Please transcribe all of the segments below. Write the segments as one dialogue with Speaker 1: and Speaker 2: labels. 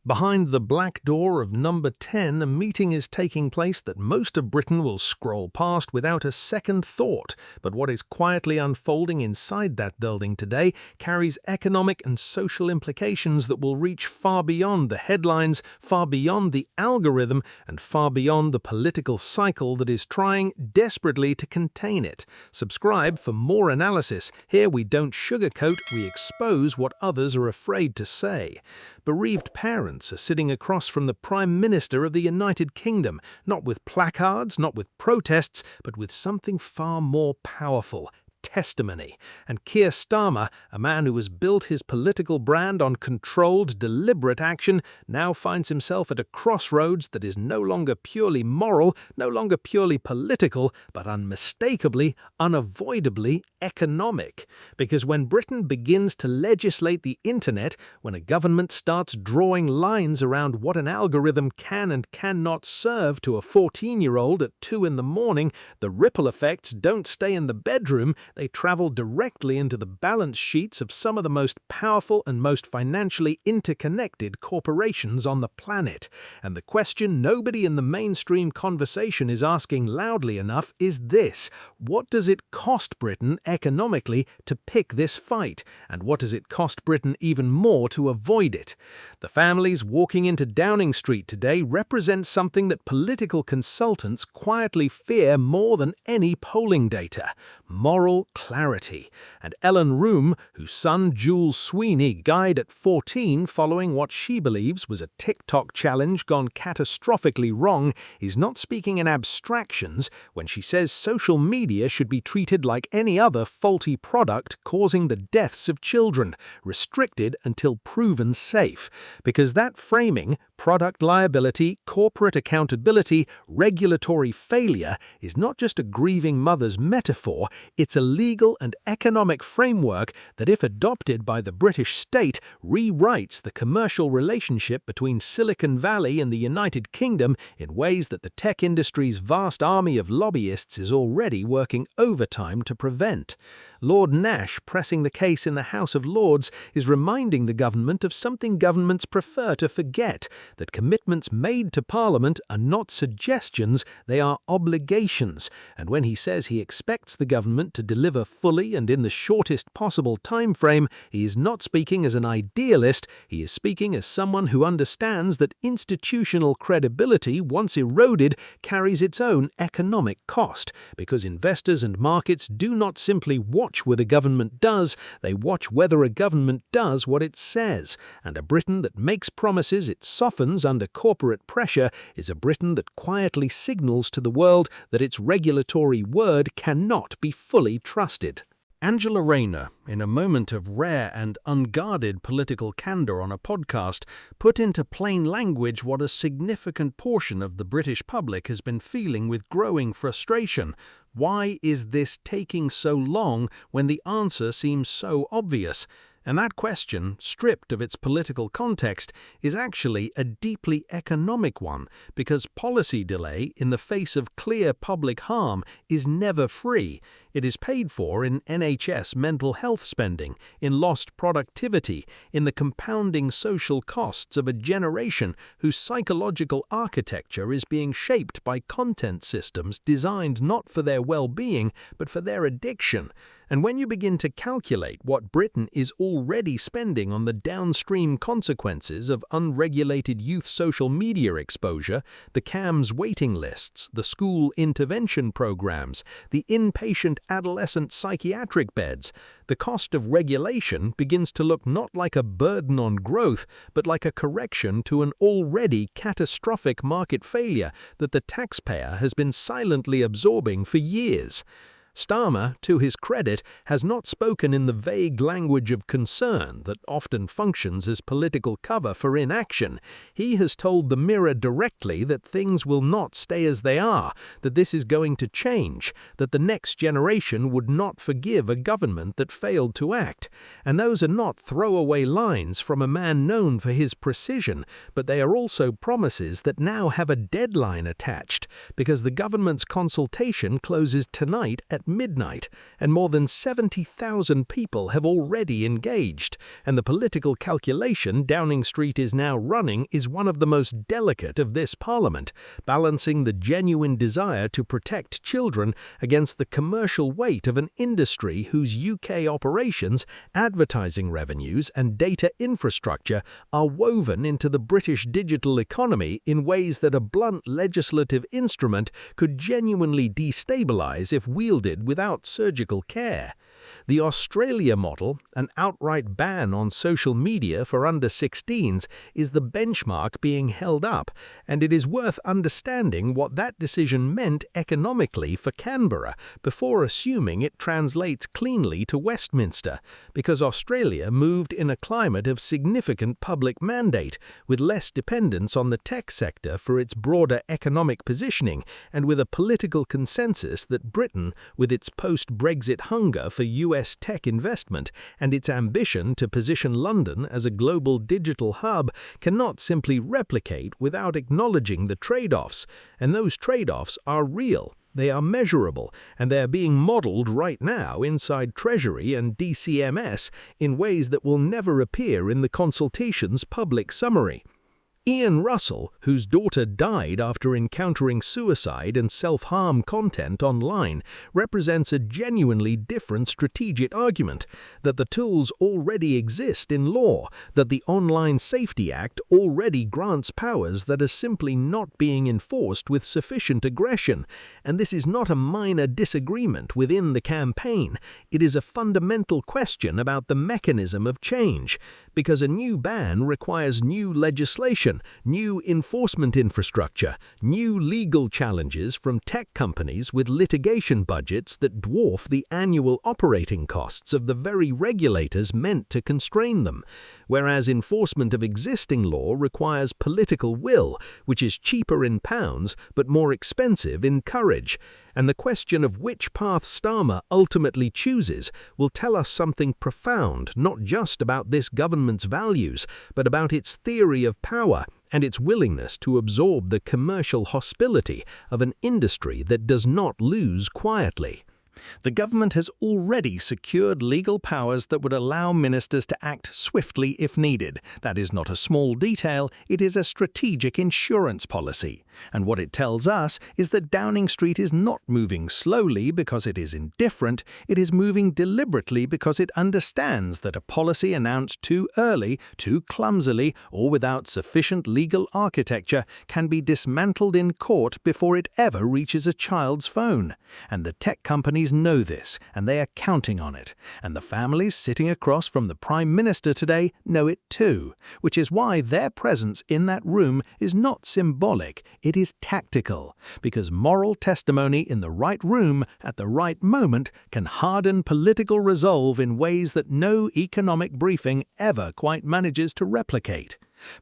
Speaker 1: Behind the black door of number 10, a meeting is taking place that most of Britain will scroll past without a second thought. But what is quietly unfolding inside that building today carries economic and social implications that will reach far beyond the headlines, far beyond the algorithm, and far beyond the political cycle that is trying desperately to contain it. Subscribe for more analysis. Here we don't sugarcoat, we expose what others are afraid to say. Bereaved parents are sitting across from the Prime Minister of the United Kingdom, not with placards, not with protests, but with something far more powerful: testimony. And Keir Starmer, a man who has built his political brand on controlled, deliberate action, now finds himself at a crossroads that is no longer purely moral, no longer purely political, but unmistakably, unavoidably economic. Because when Britain begins to legislate the internet, when a government starts drawing lines around what an algorithm can and cannot serve to a 14-year-old at 2 in the morning, the ripple effects don't stay in the bedroom. They travel directly into the balance sheets of some of the most powerful and most financially interconnected corporations on the planet. And the question nobody in the mainstream conversation is asking loudly enough is this: what does it cost Britain economically to pick this fight? And what does it cost Britain even more to avoid it? The families walking into Downing Street today represent something that political consultants quietly fear more than any polling data: moral clarity. And Ellen Room, whose son Jules Sweeney died at 14 following what she believes was a TikTok challenge gone catastrophically wrong, is not speaking in abstractions when she says social media should be treated like any other faulty product causing the deaths of children, restricted until proven safe. Because that framing, product liability, corporate accountability, regulatory failure, is not just a grieving mother's metaphor, it's a legal and economic framework that, if adopted by the British state, rewrites the commercial relationship between Silicon Valley and the United Kingdom in ways that the tech industry's vast army of lobbyists is already working overtime to prevent. Lord Nash, pressing the case in the House of Lords, is reminding the government of something governments prefer to forget: that commitments made to Parliament are not suggestions, they are obligations. And when he says he expects the government to deliver fully and in the shortest possible time frame, he is not speaking as an idealist, he is speaking as someone who understands that institutional credibility, once eroded, carries its own economic cost, because investors and markets do not simply watch what a government does, they watch whether a government does what it says. And a Britain that makes promises it softens under corporate pressure is a Britain that quietly signals to the world that its regulatory word cannot be fully trusted. Angela Rayner, in a moment of rare and unguarded political candor on a podcast, put into plain language what a significant portion of the British public has been feeling with growing frustration. Why is this taking so long when the answer seems so obvious? And that question, stripped of its political context, is actually a deeply economic one, because policy delay in the face of clear public harm is never free. It is paid for in NHS mental health spending, in lost productivity, in the compounding social costs of a generation whose psychological architecture is being shaped by content systems designed not for their well-being, but for their addiction. And when you begin to calculate what Britain is already spending on the downstream consequences of unregulated youth social media exposure, the CAMS waiting lists, the school intervention programs, the inpatient adolescent psychiatric beds, the cost of regulation begins to look not like a burden on growth, but like a correction to an already catastrophic market failure that the taxpayer has been silently absorbing for years. Starmer, to his credit, has not spoken in the vague language of concern that often functions as political cover for inaction. He has told the Mirror directly that things will not stay as they are, that this is going to change, that the next generation would not forgive a government that failed to act. And those are not throwaway lines from a man known for his precision, but they are also promises that now have a deadline attached, because the government's consultation closes tonight at midnight, and more than 70,000 people have already engaged, and the political calculation Downing Street is now running is one of the most delicate of this Parliament, balancing the genuine desire to protect children against the commercial weight of an industry whose UK operations, advertising revenues, and data infrastructure are woven into the British digital economy in ways that a blunt legislative instrument could genuinely destabilise if wielded without surgical care. The Australia model, an outright ban on social media for under-16s, is the benchmark being held up, and it is worth understanding what that decision meant economically for Canberra before assuming it translates cleanly to Westminster, because Australia moved in a climate of significant public mandate, with less dependence on the tech sector for its broader economic positioning, and with a political consensus that Britain, with its post-Brexit hunger for US tech investment and its ambition to position London as a global digital hub, cannot simply replicate without acknowledging the trade-offs, and those trade-offs are real. They are measurable, and they are being modelled right now inside Treasury and DCMS in ways that will never appear in the consultation's public summary. Ian Russell, whose daughter died after encountering suicide and self-harm content online, represents a genuinely different strategic argument, that the tools already exist in law, that the Online Safety Act already grants powers that are simply not being enforced with sufficient aggression, and this is not a minor disagreement within the campaign. It is a fundamental question about the mechanism of change, because a new ban requires new legislation, new enforcement infrastructure, new legal challenges from tech companies with litigation budgets that dwarf the annual operating costs of the very regulators meant to constrain them, whereas enforcement of existing law requires political will, which is cheaper in pounds but more expensive in courage. And the question of which path Starmer ultimately chooses will tell us something profound, not just about this government's values, but about its theory of power and its willingness to absorb the commercial hostility of an industry that does not lose quietly. The government has already secured legal powers that would allow ministers to act swiftly if needed. That is not a small detail, it is a strategic insurance policy. And what it tells us is that Downing Street is not moving slowly because it is indifferent, it is moving deliberately because it understands that a policy announced too early, too clumsily, or without sufficient legal architecture can be dismantled in court before it ever reaches a child's phone. And the tech companies know this, and they are counting on it. And the families sitting across from the Prime Minister today know it too, which is why their presence in that room is not symbolic, it is tactical, because moral testimony in the right room at the right moment can harden political resolve in ways that no economic briefing ever quite manages to replicate.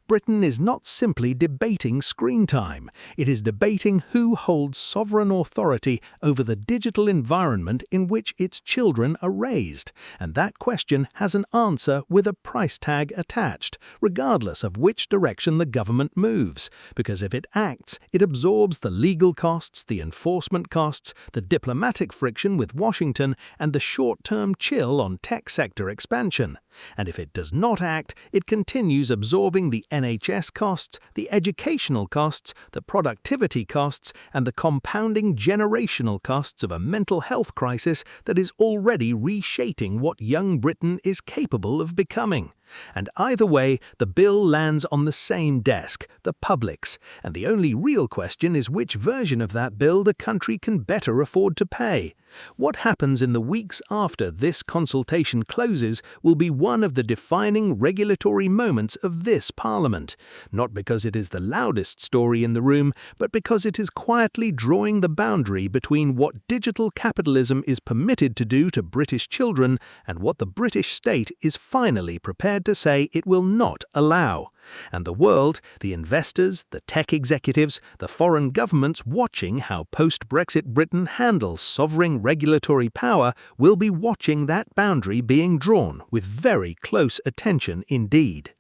Speaker 1: Britain is not simply debating screen time, it is debating who holds sovereign authority over the digital environment in which its children are raised, and that question has an answer with a price tag attached, regardless of which direction the government moves, because if it acts, it absorbs the legal costs, the enforcement costs, the diplomatic friction with Washington, and the short-term chill on tech sector expansion. And if it does not act, it continues absorbing the NHS costs, the educational costs, the productivity costs, and the compounding generational costs of a mental health crisis that is already reshaping what young Britain is capable of becoming. And either way, the bill lands on the same desk, the public's, and the only real question is which version of that bill the country can better afford to pay. What happens in the weeks after this consultation closes will be one of the defining regulatory moments of this Parliament, not because it is the loudest story in the room, but because it is quietly drawing the boundary between what digital capitalism is permitted to do to British children and what the British state is finally prepared to say it will not allow. And the world, the investors, the tech executives, the foreign governments watching how post-Brexit Britain handles sovereign regulatory power will be watching that boundary being drawn with very close attention indeed.